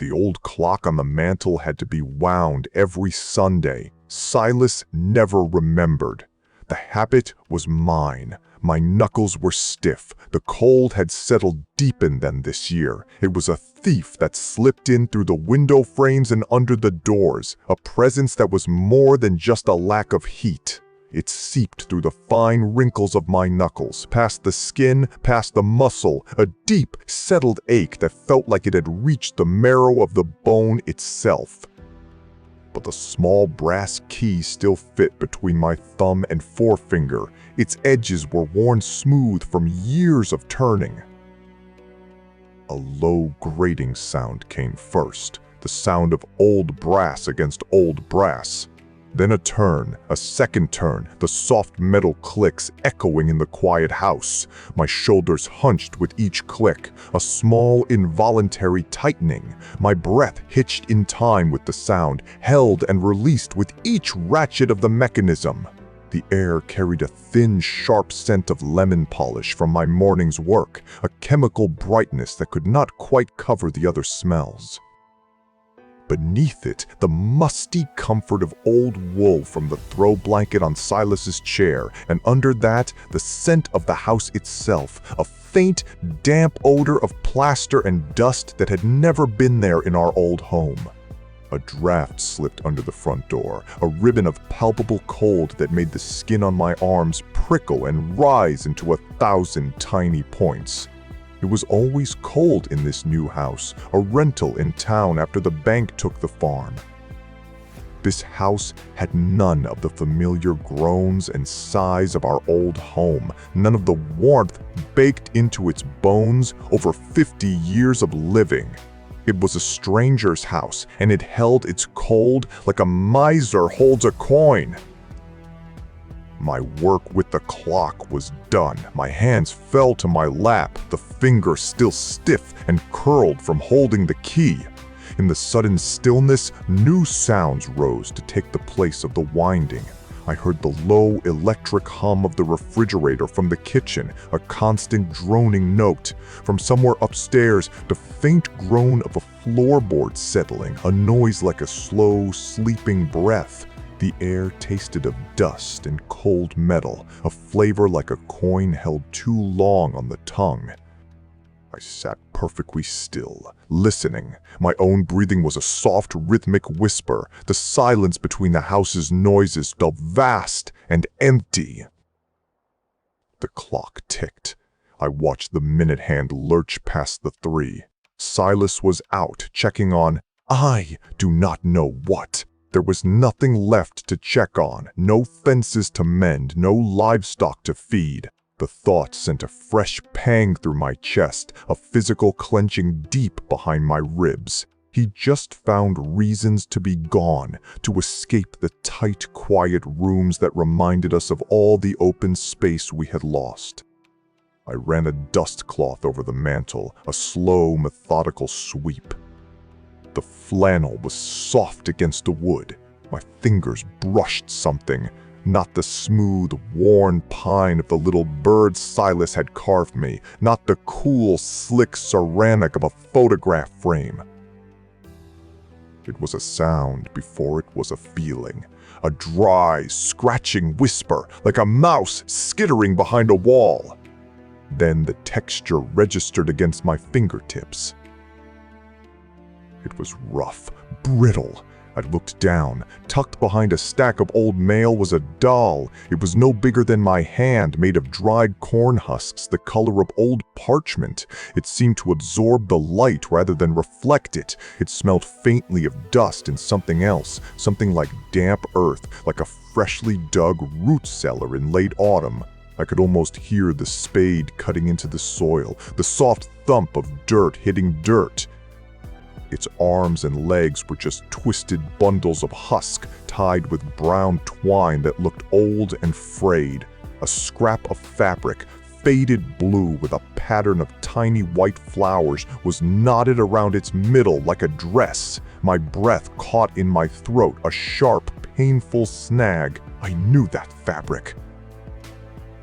The old clock on the mantel had to be wound every Sunday. Silas never remembered. The habit was mine. My knuckles were stiff. The cold had settled deep in them this year. It was a thief that slipped in through the window frames and under the doors, a presence that was more than just a lack of heat. It seeped through the fine wrinkles of my knuckles, past the skin, past the muscle, a deep, settled ache that felt like it had reached the marrow of the bone itself. But the small brass key still fit between my thumb and forefinger. Its edges were worn smooth from years of turning. A low grating sound came first, the sound of old brass against old brass. Then a turn, a second turn, the soft metal clicks echoing in the quiet house. My shoulders hunched with each click, a small involuntary tightening. My breath hitched in time with the sound, held and released with each ratchet of the mechanism. The air carried a thin, sharp scent of lemon polish from my morning's work, a chemical brightness that could not quite cover the other smells. Beneath it, the musty comfort of old wool from the throw blanket on Silas's chair, and under that, the scent of the house itself, a faint, damp odor of plaster and dust that had never been there in our old home. A draft slipped under the front door, a ribbon of palpable cold that made the skin on my arms prickle and rise into 1,000 tiny points. It was always cold in this new house, a rental in town after the bank took the farm. This house had none of the familiar groans and sighs of our old home, none of the warmth baked into its bones over 50 years of living. It was a stranger's house, and it held its cold like a miser holds a coin. My work with the clock was done. My hands fell to my lap, the finger still stiff and curled from holding the key. In the sudden stillness, new sounds rose to take the place of the winding. I heard the low electric hum of the refrigerator from the kitchen, a constant droning note. From somewhere upstairs, the faint groan of a floorboard settling, a noise like a slow, sleeping breath. The air tasted of dust and cold metal, a flavor like a coin held too long on the tongue. I sat perfectly still, listening. My own breathing was a soft, rhythmic whisper. The silence between the house's noises felt vast and empty. The clock ticked. I watched the minute hand lurch past the 3. Silas was out, checking on I do not know what. There was nothing left to check on, no fences to mend, no livestock to feed. The thought sent a fresh pang through my chest, a physical clenching deep behind my ribs. He just found reasons to be gone, to escape the tight, quiet rooms that reminded us of all the open space we had lost. I ran a dust cloth over the mantel, a slow, methodical sweep. The flannel was soft against the wood. My fingers brushed something, not the smooth, worn pine of the little bird Silas had carved me, not the cool, slick ceramic of a photograph frame. It was a sound before it was a feeling, a dry, scratching whisper, like a mouse skittering behind a wall. Then the texture registered against my fingertips. It was rough, brittle. I looked down. Tucked behind a stack of old mail was a doll. It was no bigger than my hand, made of dried corn husks, the color of old parchment. It seemed to absorb the light rather than reflect it. It smelled faintly of dust and something else, something like damp earth, like a freshly dug root cellar in late autumn. I could almost hear the spade cutting into the soil, the soft thump of dirt hitting dirt. Its arms and legs were just twisted bundles of husk tied with brown twine that looked old and frayed. A scrap of fabric, faded blue with a pattern of tiny white flowers, was knotted around its middle like a dress. My breath caught in my throat, a sharp, painful snag. I knew that fabric.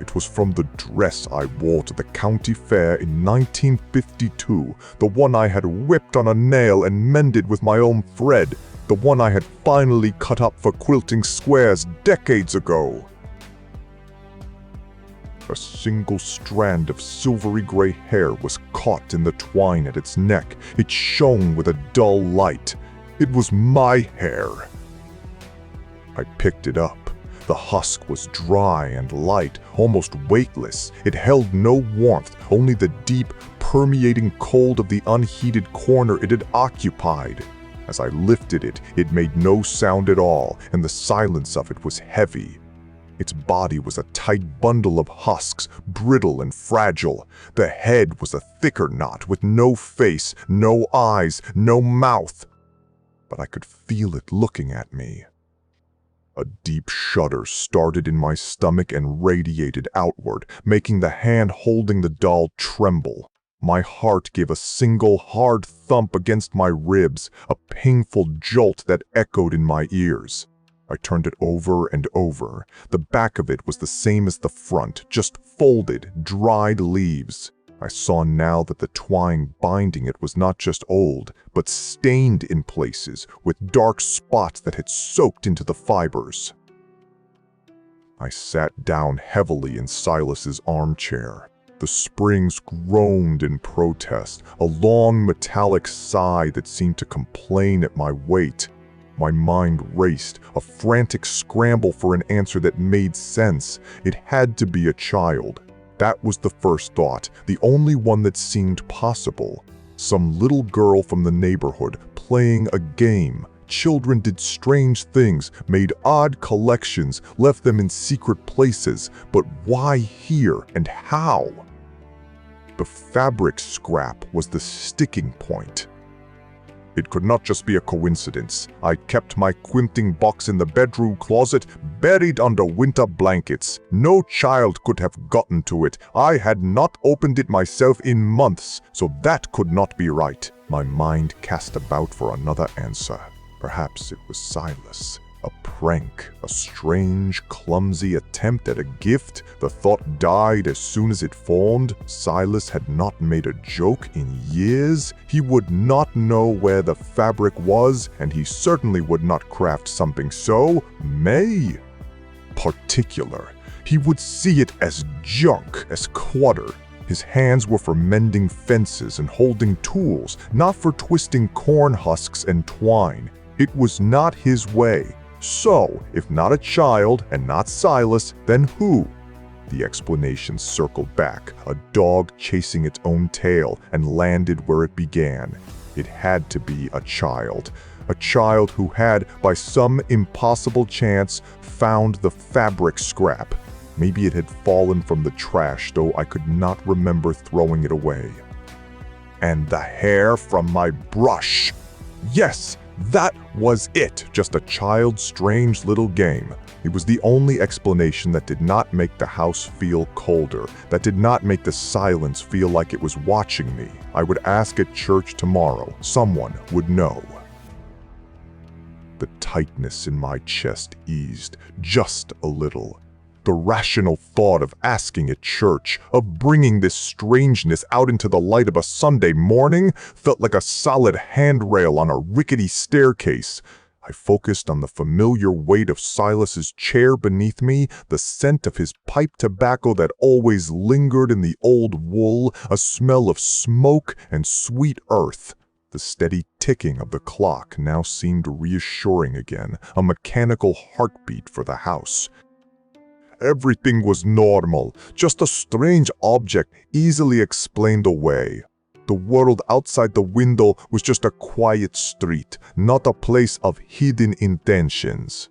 It was from the dress I wore to the county fair in 1952, the one I had whipped on a nail and mended with my own thread, the one I had finally cut up for quilting squares decades ago. A single strand of silvery gray hair was caught in the twine at its neck. It shone with a dull light. It was my hair. I picked it up. The husk was dry and light, almost weightless. It held no warmth, only the deep, permeating cold of the unheated corner it had occupied. As I lifted it, it made no sound at all, and the silence of it was heavy. Its body was a tight bundle of husks, brittle and fragile. The head was a thicker knot with no face, no eyes, no mouth. But I could feel it looking at me. A deep shudder started in my stomach and radiated outward, making the hand holding the doll tremble. My heart gave a single hard thump against my ribs, a painful jolt that echoed in my ears. I turned it over and over. The back of it was the same as the front, just folded, dried leaves. I saw now that the twine binding it was not just old, but stained in places, with dark spots that had soaked into the fibers. I sat down heavily in Silas's armchair. The springs groaned in protest, a long metallic sigh that seemed to complain at my weight. My mind raced, a frantic scramble for an answer that made sense. It had to be a child. That was the first thought, the only one that seemed possible. Some little girl from the neighborhood playing a game. Children did strange things, made odd collections, left them in secret places. But why here and how? The fabric scrap was the sticking point. It could not just be a coincidence. I kept my quilting box in the bedroom closet, buried under winter blankets. No child could have gotten to it. I had not opened it myself in months, so that could not be right. My mind cast about for another answer. Perhaps it was Silas. A prank, a strange, clumsy attempt at a gift. The thought died as soon as it formed. Silas had not made a joke in years. He would not know where the fabric was, and he certainly would not craft something so particular. He would see it as junk, as clutter. His hands were for mending fences and holding tools, not for twisting corn husks and twine. It was not his way. So, if not a child and not Silas, then who? The explanation circled back, a dog chasing its own tail, and landed where it began. It had to be a child who had, by some impossible chance, found the fabric scrap. Maybe it had fallen from the trash, though I could not remember throwing it away. And the hair from my brush. Yes! That was it, just a child's strange little game. It was the only explanation that did not make the house feel colder, that did not make the silence feel like it was watching me. I would ask at church tomorrow. Someone would know. The tightness in my chest eased, just a little. The rational thought of asking at church, of bringing this strangeness out into the light of a Sunday morning, felt like a solid handrail on a rickety staircase. I focused on the familiar weight of Silas's chair beneath me, the scent of his pipe tobacco that always lingered in the old wool, a smell of smoke and sweet earth. The steady ticking of the clock now seemed reassuring again, a mechanical heartbeat for the house. Everything was normal, just a strange object easily explained away. The world outside the window was just a quiet street, not a place of hidden intentions.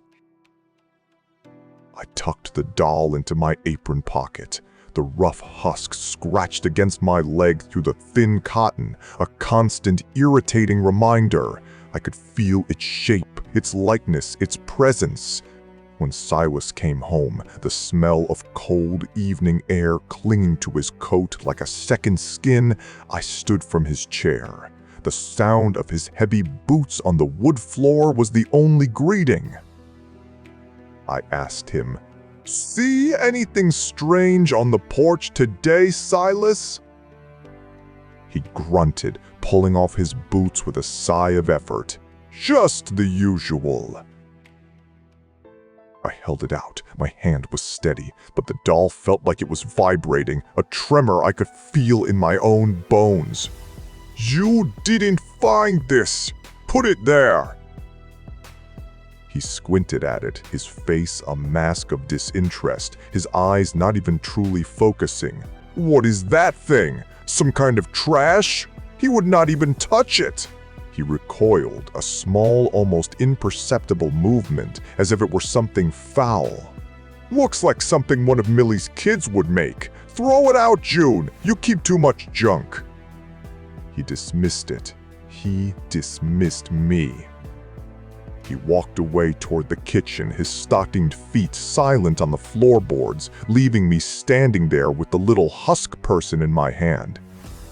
I tucked the doll into my apron pocket. The rough husk scratched against my leg through the thin cotton, a constant, irritating reminder. I could feel its shape, its likeness, its presence. When Silas came home, the smell of cold evening air clinging to his coat like a second skin, I stood from his chair. The sound of his heavy boots on the wood floor was the only greeting. I asked him, See anything strange on the porch today, Silas? He grunted, pulling off his boots with a sigh of effort. Just the usual. I held it out. My hand was steady, but the doll felt like it was vibrating, a tremor I could feel in my own bones. You didn't find this. Put it there. He squinted at it, his face a mask of disinterest, his eyes not even truly focusing. What is that thing? Some kind of trash? He would not even touch it. He recoiled, a small, almost imperceptible movement, as if it were something foul. Looks like something one of Millie's kids would make. Throw it out, June. You keep too much junk. He dismissed it. He dismissed me. He walked away toward the kitchen, his stockinged feet silent on the floorboards, leaving me standing there with the little husk person in my hand.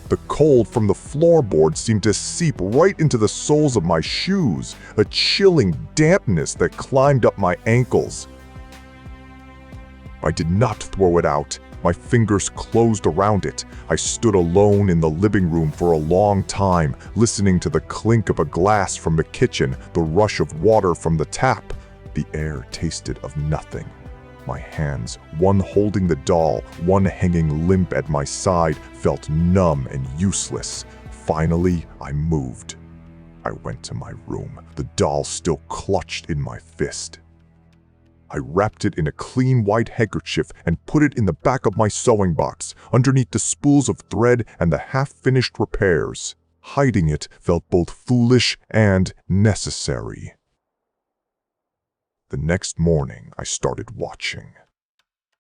The cold from the floorboards seemed to seep right into the soles of my shoes, a chilling dampness that climbed up my ankles. I did not throw it out. My fingers closed around it. I stood alone in the living room for a long time, listening to the clink of a glass from the kitchen, the rush of water from the tap. The air tasted of nothing. My hands, one holding the doll, one hanging limp at my side, felt numb and useless. Finally, I moved. I went to my room, the doll still clutched in my fist. I wrapped it in a clean white handkerchief and put it in the back of my sewing box, underneath the spools of thread and the half-finished repairs. Hiding it felt both foolish and necessary. The next morning, I started watching.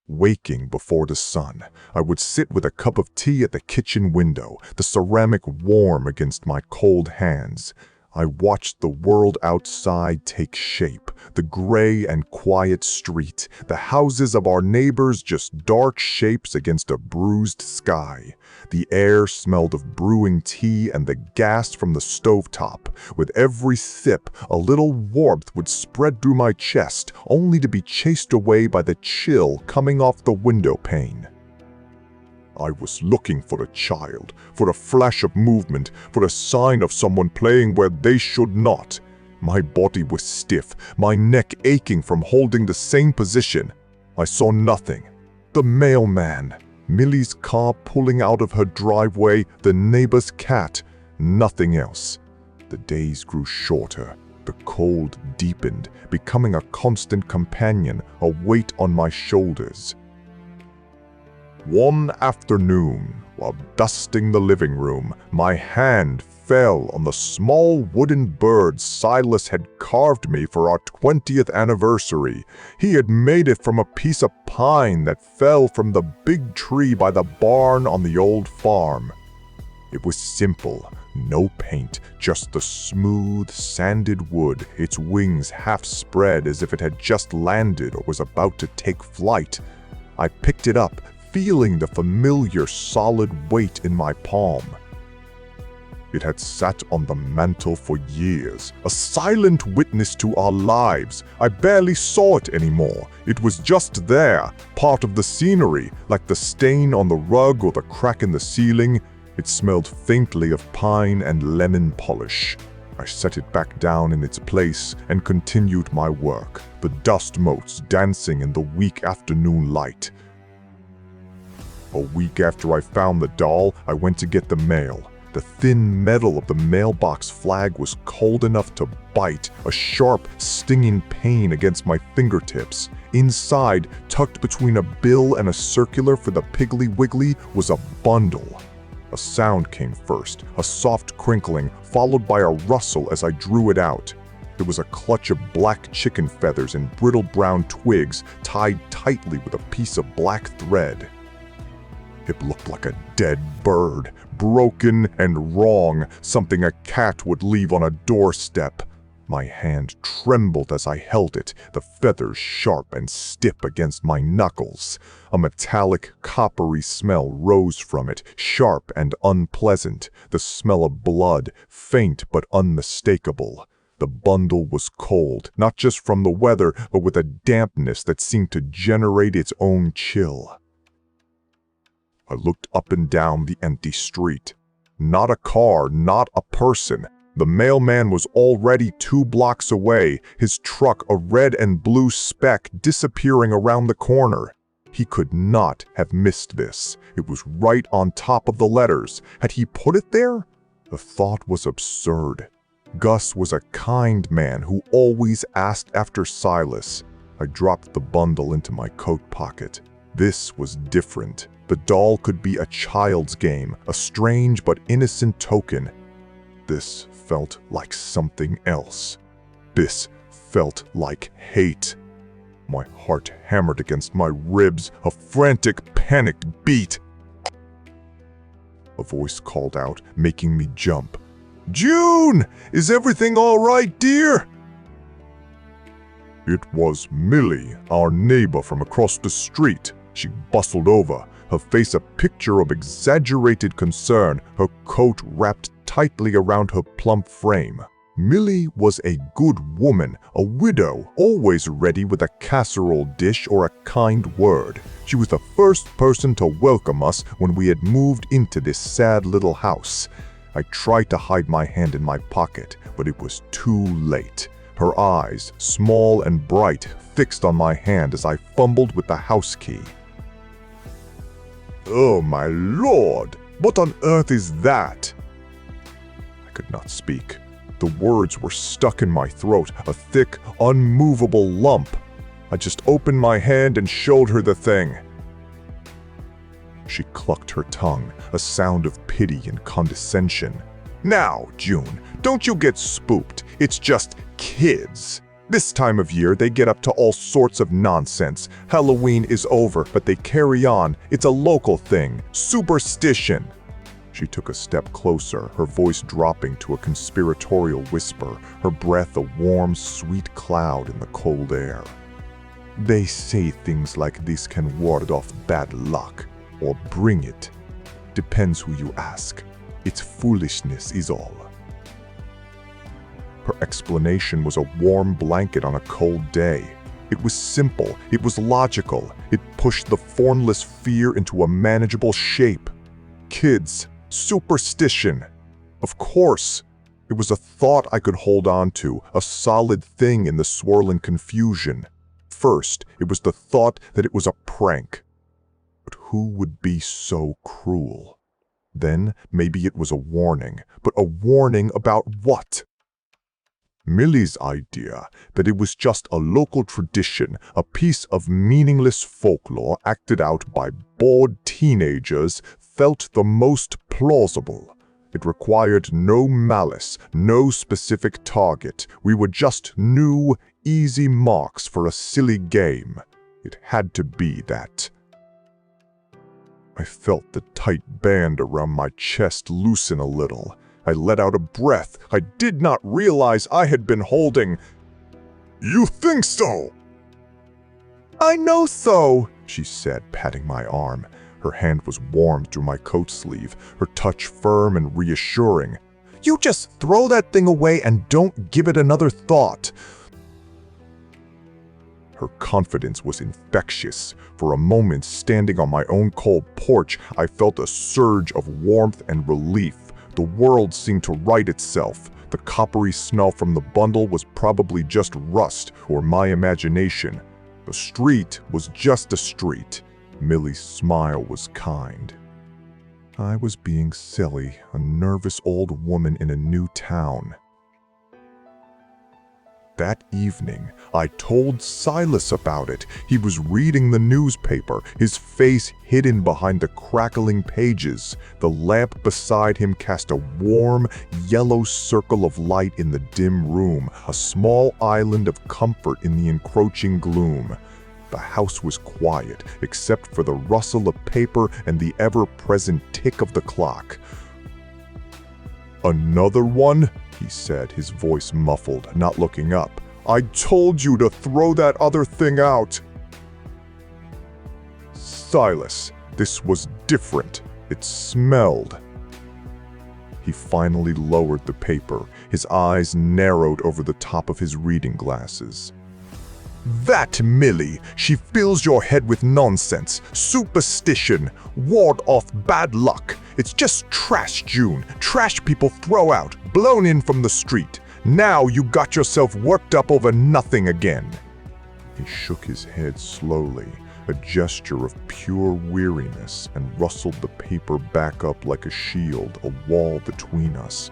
Waking before the sun, I would sit with a cup of tea at the kitchen window, the ceramic warm against my cold hands. I watched the world outside take shape, the gray and quiet street, the houses of our neighbors just dark shapes against a bruised sky. The air smelled of brewing tea and the gas from the stovetop. With every sip, a little warmth would spread through my chest, only to be chased away by the chill coming off the window pane. I was looking for a child, for a flash of movement, for a sign of someone playing where they should not. My body was stiff, my neck aching from holding the same position. I saw nothing. The mailman, Millie's car pulling out of her driveway, the neighbor's cat, nothing else. The days grew shorter. The cold deepened, becoming a constant companion, a weight on my shoulders. One afternoon, while dusting the living room, my hand fell on the small wooden bird Silas had carved me for our 20th anniversary. He had made it from a piece of pine that fell from the big tree by the barn on the old farm. It was simple, no paint, just the smooth, sanded wood, its wings half spread as if it had just landed or was about to take flight. I picked it up, feeling the familiar solid weight in my palm. It had sat on the mantel for years, a silent witness to our lives. I barely saw it anymore. It was just there, part of the scenery, like the stain on the rug or the crack in the ceiling. It smelled faintly of pine and lemon polish. I set it back down in its place and continued my work, the dust motes dancing in the weak afternoon light. A week after I found the doll, I went to get the mail. The thin metal of the mailbox flag was cold enough to bite, a sharp, stinging pain against my fingertips. Inside, tucked between a bill and a circular for the Piggly Wiggly, was a bundle. A sound came first, a soft crinkling, followed by a rustle as I drew it out. It was a clutch of black chicken feathers and brittle brown twigs tied tightly with a piece of black thread. It looked like a dead bird, broken and wrong, something a cat would leave on a doorstep. My hand trembled as I held it, the feathers sharp and stiff against my knuckles. A metallic, coppery smell rose from it, sharp and unpleasant, the smell of blood, faint but unmistakable. The bundle was cold, not just from the weather, but with a dampness that seemed to generate its own chill. I looked up and down the empty street. Not a car, not a person. The mailman was already 2 blocks away, his truck a red and blue speck disappearing around the corner. He could not have missed this. It was right on top of the letters. Had he put it there? The thought was absurd. Gus was a kind man who always asked after Silas. I dropped the bundle into my coat pocket. This was different. The doll could be a child's game, a strange but innocent token. This felt like something else. This felt like hate. My heart hammered against my ribs, a frantic, panicked beat. A voice called out, making me jump. "June! Is everything all right, dear?" It was Millie, our neighbor from across the street. She bustled over, her face a picture of exaggerated concern, her coat wrapped tightly around her plump frame. Millie was a good woman, a widow, always ready with a casserole dish or a kind word. She was the first person to welcome us when we had moved into this sad little house. I tried to hide my hand in my pocket, but it was too late. Her eyes, small and bright, fixed on my hand as I fumbled with the house key. "Oh, my lord! What on earth is that?" I could not speak. The words were stuck in my throat, a thick, unmovable lump. I just opened my hand and showed her the thing. She clucked her tongue, a sound of pity and condescension. "Now, June, don't you get spooked. It's just kids. This time of year, they get up to all sorts of nonsense. Halloween is over, but they carry on. It's a local thing. Superstition." She took a step closer, her voice dropping to a conspiratorial whisper, her breath a warm, sweet cloud in the cold air. "They say things like this can ward off bad luck, or bring it. Depends who you ask. It's foolishness is all." Her explanation was a warm blanket on a cold day. It was simple, it was logical, it pushed the formless fear into a manageable shape. Kids. Superstition. Of course. It was a thought I could hold on to, a solid thing in the swirling confusion. First, it was the thought that it was a prank. But who would be so cruel? Then, maybe it was a warning. But a warning about what? Millie's idea that it was just a local tradition, a piece of meaningless folklore acted out by bored teenagers, felt the most plausible. It required no malice, no specific target. We were just new, easy marks for a silly game. It had to be that. I felt the tight band around my chest loosen a little. I let out a breath I did not realize I had been holding. "You think so?" "I know so," she said, patting my arm. Her hand was warm through my coat sleeve, her touch firm and reassuring. "You just throw that thing away and don't give it another thought." Her confidence was infectious. For a moment, standing on my own cold porch, I felt a surge of warmth and relief. The world seemed to right itself. The coppery smell from the bundle was probably just rust or my imagination. The street was just a street. Millie's smile was kind. I was being silly, a nervous old woman in a new town. That evening, I told Silas about it. He was reading the newspaper, his face hidden behind the crackling pages. The lamp beside him cast a warm, yellow circle of light in the dim room, a small island of comfort in the encroaching gloom. The house was quiet, except for the rustle of paper and the ever-present tick of the clock. "Another one?" he said, his voice muffled, not looking up. "I told you to throw that other thing out." "Silas, this was different. It smelled." He finally lowered the paper. His eyes narrowed over the top of his reading glasses. "That Millie, she fills your head with nonsense, superstition, ward off bad luck. It's just trash, June. Trash people throw out, blown in from the street. Now you got yourself worked up over nothing again." He shook his head slowly, a gesture of pure weariness, and rustled the paper back up like a shield, a wall between us.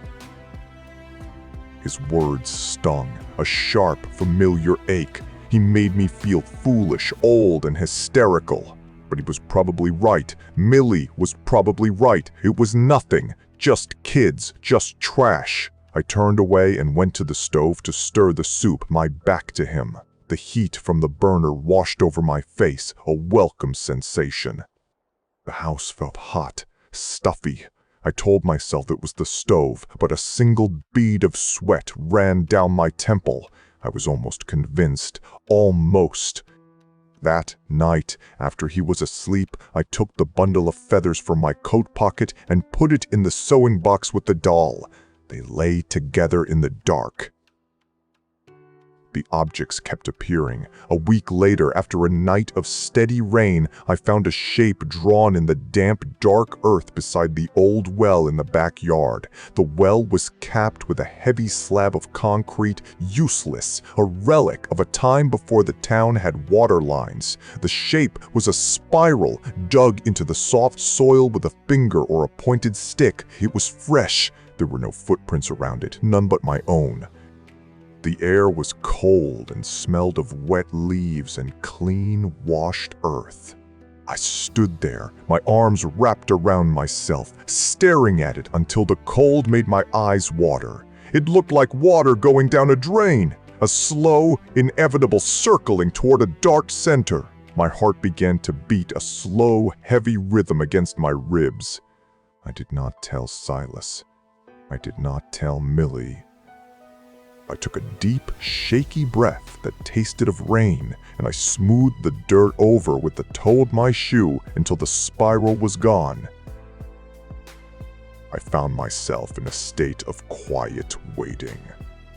His words stung, a sharp, familiar ache. He made me feel foolish, old, and hysterical. But he was probably right. Millie was probably right. It was nothing. Just kids. Just trash. I turned away and went to the stove to stir the soup, my back to him. The heat from the burner washed over my face, a welcome sensation. The house felt hot, stuffy. I told myself it was the stove, but a single bead of sweat ran down my temple. I was almost convinced. Almost. That night, after he was asleep, I took the bundle of feathers from my coat pocket and put it in the sewing box with the doll. They lay together in the dark. The objects kept appearing. A week later, after a night of steady rain, I found a shape drawn in the damp, dark earth beside the old well in the backyard. The well was capped with a heavy slab of concrete, useless, a relic of a time before the town had water lines. The shape was a spiral dug into the soft soil with a finger or a pointed stick. It was fresh. There were no footprints around it, none but my own. The air was cold and smelled of wet leaves and clean, washed earth. I stood there, my arms wrapped around myself, staring at it until the cold made my eyes water. It looked like water going down a drain, a slow, inevitable circling toward a dark center. My heart began to beat a slow, heavy rhythm against my ribs. I did not tell Silas. I did not tell Millie. I took a deep, shaky breath that tasted of rain, and I smoothed the dirt over with the toe of my shoe until the spiral was gone. I found myself in a state of quiet waiting.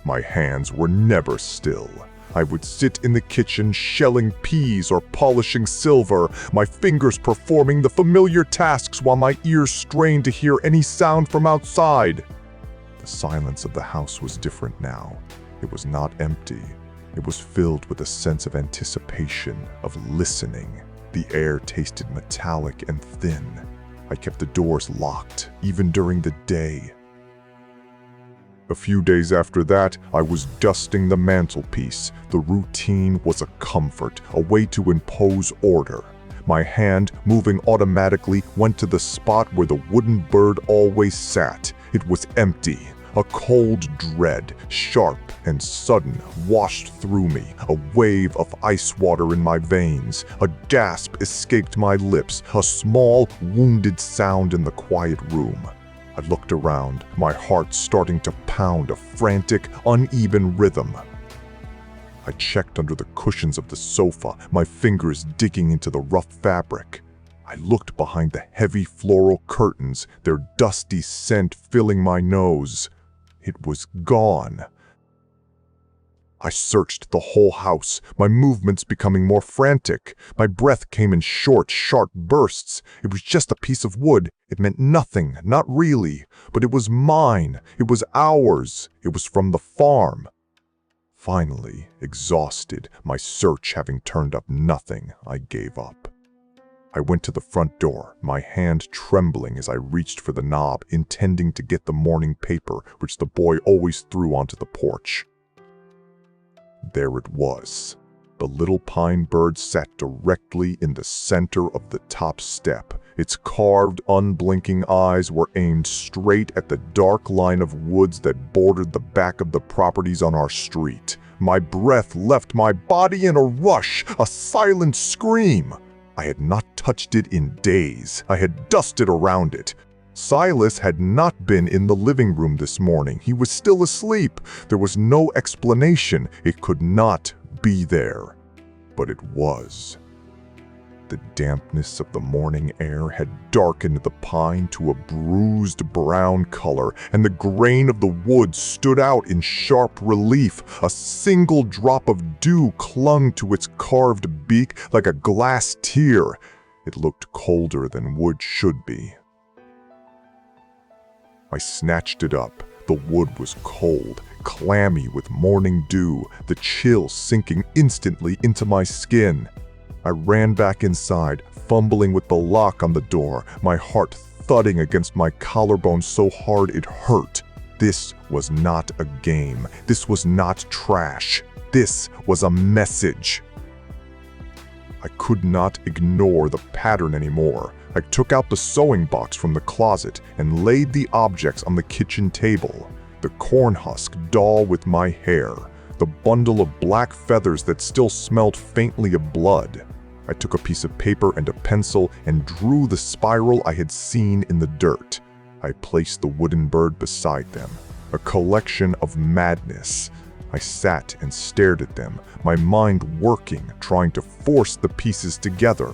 My hands were never still. I would sit in the kitchen shelling peas or polishing silver, my fingers performing the familiar tasks while my ears strained to hear any sound from outside. The silence of the house was different now. It was not empty. It was filled with a sense of anticipation, of listening. The air tasted metallic and thin. I kept the doors locked, even during the day. A few days after that, I was dusting the mantelpiece. The routine was a comfort, a way to impose order. My hand, moving automatically, went to the spot where the wooden bird always sat. It was empty. A cold dread, sharp and sudden, washed through me, a wave of ice water in my veins. A gasp escaped my lips, a small, wounded sound in the quiet room. I looked around, my heart starting to pound a frantic, uneven rhythm. I checked under the cushions of the sofa, my fingers digging into the rough fabric. I looked behind the heavy floral curtains, their dusty scent filling my nose. It was gone. I searched the whole house, my movements becoming more frantic. My breath came in short, sharp bursts. It was just a piece of wood. It meant nothing, not really. But it was mine. It was ours. It was from the farm. Finally, exhausted, my search having turned up nothing, I gave up. I went to the front door, my hand trembling as I reached for the knob, intending to get the morning paper, which the boy always threw onto the porch. There it was. The little pine bird sat directly in the center of the top step. Its carved, unblinking eyes were aimed straight at the dark line of woods that bordered the back of the properties on our street. My breath left my body in a rush, a silent scream. I had not touched it in days. I had dusted around it. Silas had not been in the living room this morning. He was still asleep. There was no explanation. It could not be there. But it was. The dampness of the morning air had darkened the pine to a bruised brown color, and the grain of the wood stood out in sharp relief. A single drop of dew clung to its carved beak like a glass tear. It looked colder than wood should be. I snatched it up. The wood was cold, clammy with morning dew, the chill sinking instantly into my skin. I ran back inside, fumbling with the lock on the door, my heart thudding against my collarbone so hard it hurt. This was not a game. This was not trash. This was a message. I could not ignore the pattern anymore. I took out the sewing box from the closet and laid the objects on the kitchen table. The corn husk doll with my hair, the bundle of black feathers that still smelled faintly of blood. I took a piece of paper and a pencil and drew the spiral I had seen in the dirt. I placed the wooden bird beside them, a collection of madness. I sat and stared at them, my mind working, trying to force the pieces together.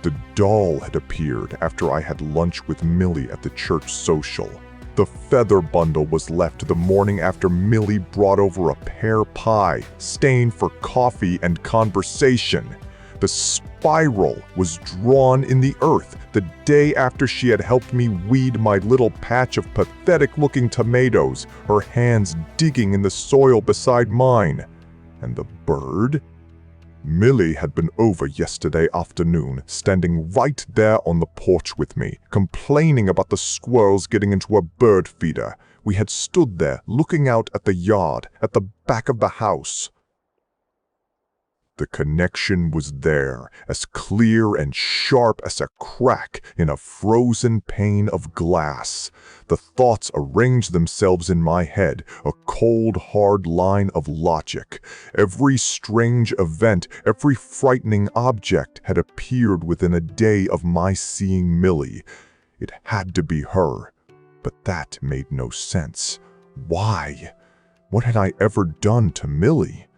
The doll had appeared after I had lunch with Millie at the church social. The feather bundle was left the morning after Millie brought over a pear pie, stained for coffee and conversation. The spiral was drawn in the earth the day after she had helped me weed my little patch of pathetic-looking tomatoes, her hands digging in the soil beside mine. And the bird? Millie had been over yesterday afternoon, standing right there on the porch with me, complaining about the squirrels getting into a bird feeder. We had stood there, looking out at the yard, at the back of the house. The connection was there, as clear and sharp as a crack in a frozen pane of glass. The thoughts arranged themselves in my head, a cold, hard line of logic. Every strange event, every frightening object had appeared within a day of my seeing Millie. It had to be her, but that made no sense. Why? What had I ever done to Millie?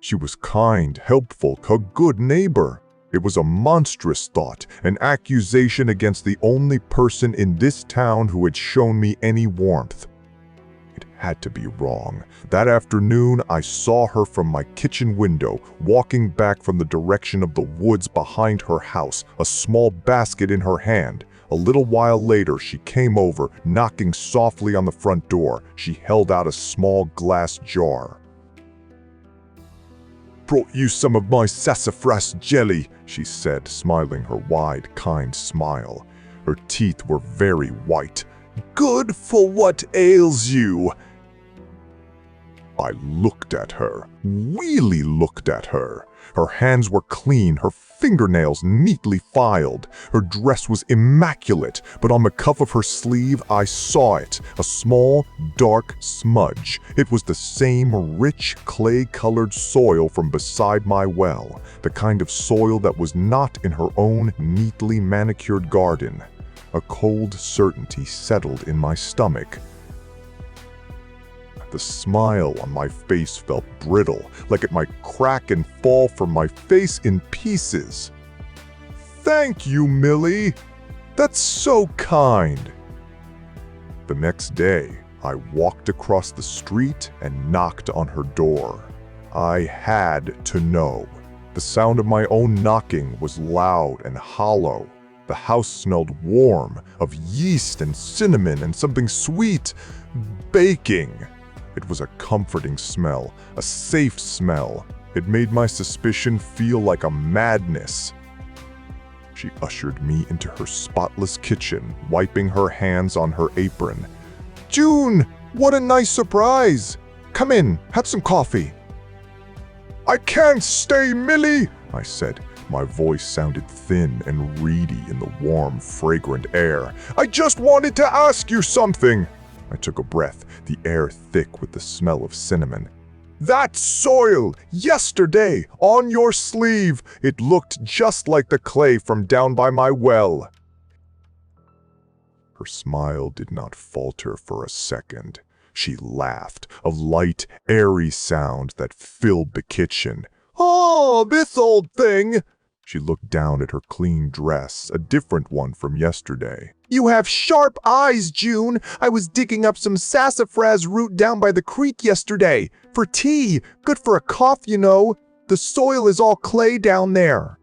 She was kind, helpful, a good neighbor. It was a monstrous thought, an accusation against the only person in this town who had shown me any warmth. It had to be wrong. That afternoon, I saw her from my kitchen window, walking back from the direction of the woods behind her house, a small basket in her hand. A little while later, she came over, knocking softly on the front door. She held out a small glass jar. "Brought you some of my sassafras jelly," she said, smiling her wide, kind smile. Her teeth were very white. "Good for what ails you." I looked at her, really looked at her. Her hands were clean, her fingernails neatly filed. Her dress was immaculate, but on the cuff of her sleeve I saw it, a small, dark smudge. It was the same rich, clay-colored soil from beside my well, the kind of soil that was not in her own neatly manicured garden. A cold certainty settled in my stomach. The smile on my face felt brittle, like it might crack and fall from my face in pieces. "Thank you, Millie. That's so kind." The next day, I walked across the street and knocked on her door. I had to know. The sound of my own knocking was loud and hollow. The house smelled warm, of yeast and cinnamon and something sweet, baking. It was a comforting smell, a safe smell. It made my suspicion feel like a madness. She ushered me into her spotless kitchen, wiping her hands on her apron. "June, what a nice surprise! Come in, have some coffee." "I can't stay, Millie," I said. My voice sounded thin and reedy in the warm, fragrant air. "I just wanted to ask you something." I took a breath, the air thick with the smell of cinnamon. "That soil, yesterday, on your sleeve, it looked just like the clay from down by my well." Her smile did not falter for a second. She laughed, a light, airy sound that filled the kitchen. "Oh, this old thing!" She looked down at her clean dress, a different one from yesterday. You have sharp eyes, June. I was digging up some sassafras root down by the creek yesterday. For tea. Good for a cough, you know. The soil is all clay down there.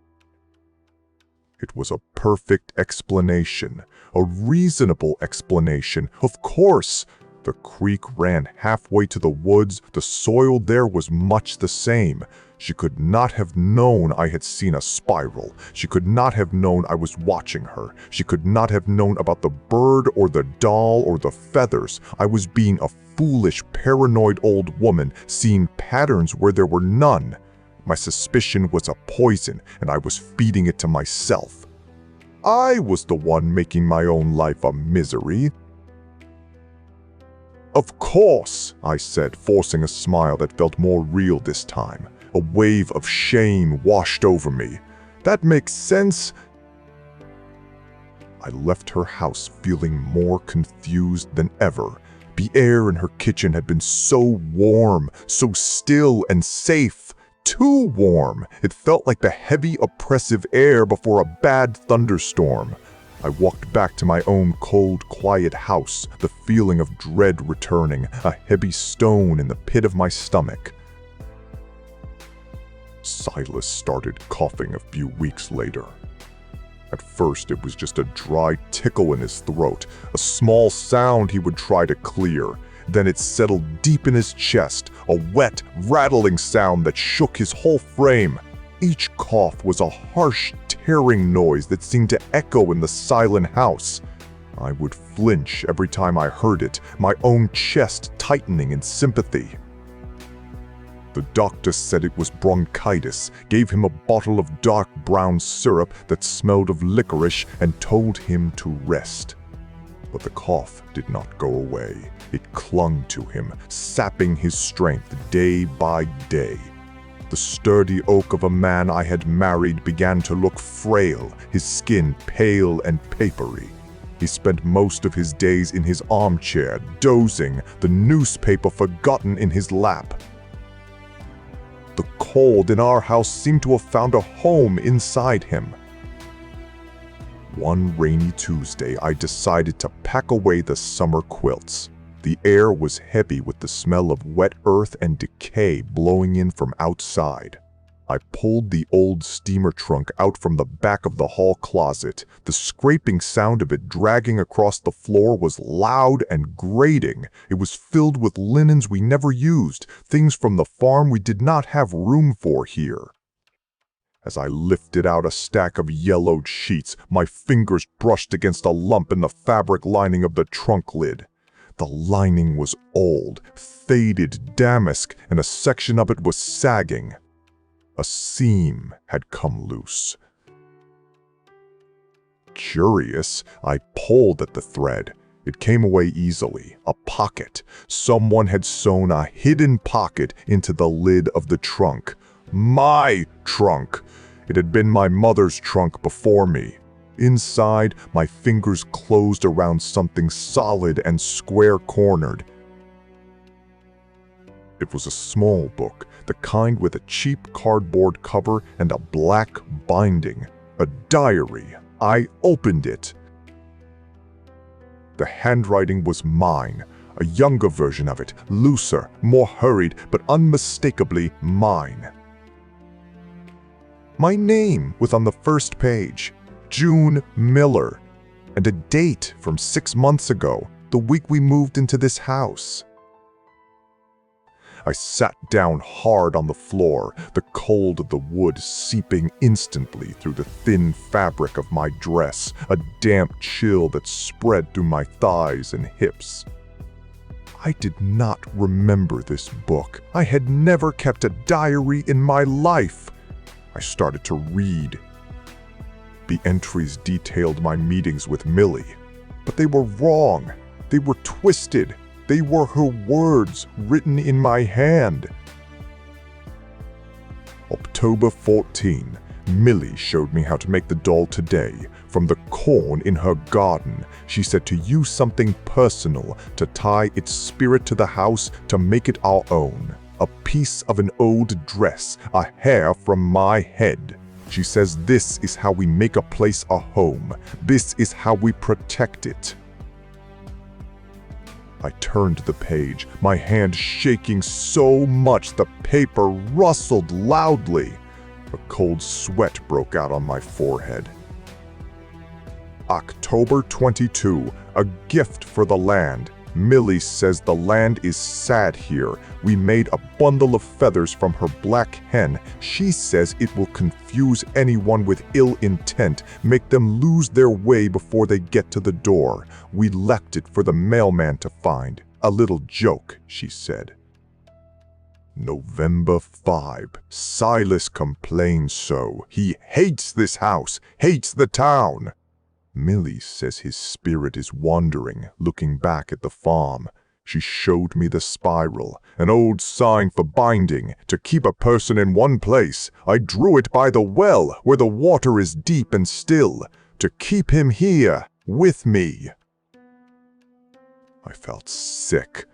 It was a perfect explanation, a reasonable explanation. Of course, the creek ran halfway to the woods. The soil there was much the same. She could not have known I had seen a spiral. She could not have known I was watching her. She could not have known about the bird or the doll or the feathers. I was being a foolish, paranoid old woman, seeing patterns where there were none. My suspicion was a poison, and I was feeding it to myself. I was the one making my own life a misery. Of course, I said, forcing a smile that felt more real this time. A wave of shame washed over me. That makes sense. I left her house feeling more confused than ever. The air in her kitchen had been so warm, so still and safe. Too warm. It felt like the heavy, oppressive air before a bad thunderstorm. I walked back to my own cold, quiet house, the feeling of dread returning, a heavy stone in the pit of my stomach. Silas started coughing a few weeks later. At first, it was just a dry tickle in his throat, a small sound he would try to clear. Then it settled deep in his chest, a wet, rattling sound that shook his whole frame. Each cough was a harsh, tearing noise that seemed to echo in the silent house. I would flinch every time I heard it, my own chest tightening in sympathy. The doctor said it was bronchitis, gave him a bottle of dark brown syrup that smelled of licorice, and told him to rest. But the cough did not go away. It clung to him, sapping his strength day by day. The sturdy oak of a man I had married began to look frail, his skin pale and papery. He spent most of his days in his armchair, dozing, the newspaper forgotten in his lap. The cold in our house seemed to have found a home inside him. One rainy Tuesday, I decided to pack away the summer quilts. The air was heavy with the smell of wet earth and decay blowing in from outside. I pulled the old steamer trunk out from the back of the hall closet. The scraping sound of it dragging across the floor was loud and grating. It was filled with linens we never used, things from the farm we did not have room for here. As I lifted out a stack of yellowed sheets, my fingers brushed against a lump in the fabric lining of the trunk lid. The lining was old, faded damask, and a section of it was sagging. A seam had come loose. Curious, I pulled at the thread. It came away easily. A pocket. Someone had sewn a hidden pocket into the lid of the trunk. My trunk! It had been my mother's trunk before me. Inside, my fingers closed around something solid and square-cornered. It was a small book, the kind with a cheap cardboard cover and a black binding. A diary. I opened it. The handwriting was mine, a younger version of it, looser, more hurried, but unmistakably mine. My name was on the first page, June Miller, and a date from 6 months ago, the week we moved into this house. I sat down hard on the floor, the cold of the wood seeping instantly through the thin fabric of my dress, a damp chill that spread through my thighs and hips. I did not remember this book. I had never kept a diary in my life. I started to read. The entries detailed my meetings with Millie, but they were wrong. They were twisted. They were her words written in my hand. October 14. Millie showed me how to make the doll today. From the corn in her garden, she said to use something personal to tie its spirit to the house to make it our own. A piece of an old dress, a hair from my head. She says this is how we make a place a home. This is how we protect it. I turned the page, my hand shaking so much the paper rustled loudly. A cold sweat broke out on my forehead. October 22, a gift for the land. Millie says the land is sad here. We made a bundle of feathers from her black hen. She says it will confuse anyone with ill intent, make them lose their way before they get to the door. We left it for the mailman to find. A little joke, she said. November 5. Silas complains so. He hates this house, hates the town. Millie says his spirit is wandering, looking back at the farm. She showed me the spiral, an old sign for binding, to keep a person in one place. I drew it by the well, where the water is deep and still, to keep him here, with me. I felt sick.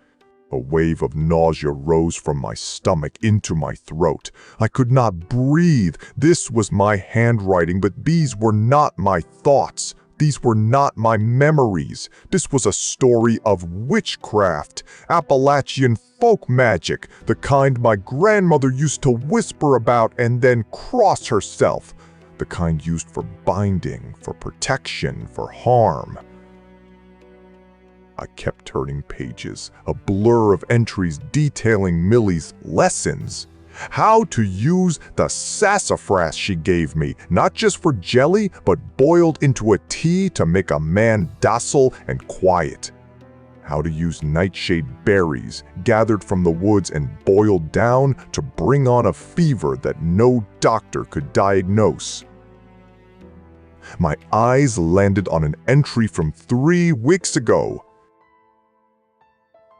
A wave of nausea rose from my stomach into my throat. I could not breathe. This was my handwriting, but these were not my thoughts. These were not my memories. This was a story of witchcraft, Appalachian folk magic, the kind my grandmother used to whisper about and then cross herself, the kind used for binding, for protection, for harm. I kept turning pages, a blur of entries detailing Millie's lessons. How to use the sassafras she gave me, not just for jelly, but boiled into a tea to make a man docile and quiet. How to use nightshade berries, gathered from the woods and boiled down to bring on a fever that no doctor could diagnose. My eyes landed on an entry from 3 weeks ago.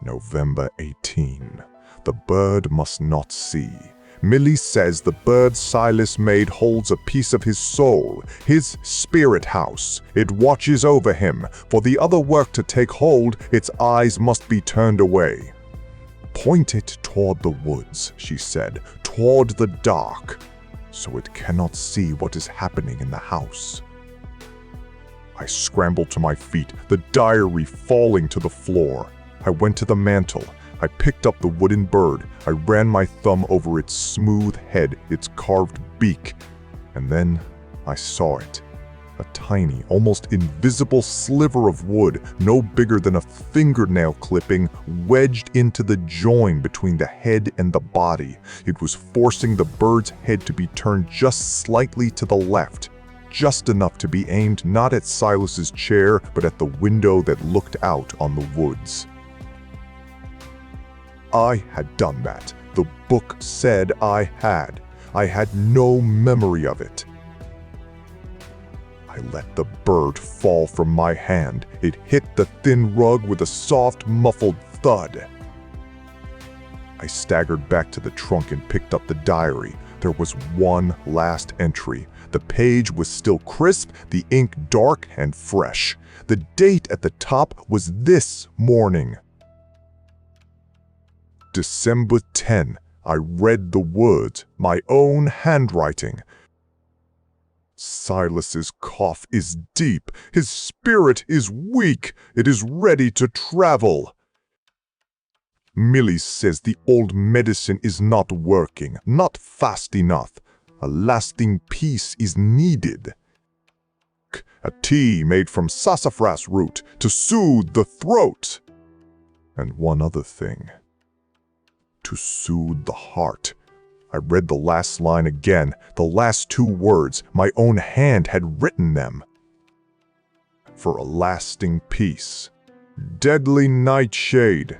November 18. The bird must not see. Millie says the bird Silas made holds a piece of his soul, his spirit house. It watches over him. For the other work to take hold, its eyes must be turned away. Point it toward the woods, she said, toward the dark, so it cannot see what is happening in the house. I scrambled to my feet, the diary falling to the floor. I went to the mantel. I picked up the wooden bird. I ran my thumb over its smooth head, its carved beak, and then I saw it. A tiny, almost invisible sliver of wood, no bigger than a fingernail clipping, wedged into the join between the head and the body. It was forcing the bird's head to be turned just slightly to the left, just enough to be aimed not at Silas's chair, but at the window that looked out on the woods. I had done that. The book said I had. I had no memory of it. I let the bird fall from my hand. It hit the thin rug with a soft, muffled thud. I staggered back to the trunk and picked up the diary. There was one last entry. The page was still crisp, the ink dark and fresh. The date at the top was this morning. December 10, I read the words, my own handwriting. Silas's cough is deep, his spirit is weak, it is ready to travel. Millie says the old medicine is not working, not fast enough. A lasting peace is needed. A tea made from sassafras root to soothe the throat. And one other thing. To soothe the heart. I read the last line again, the last 2 words. My own hand had written them. For a lasting peace. Deadly nightshade.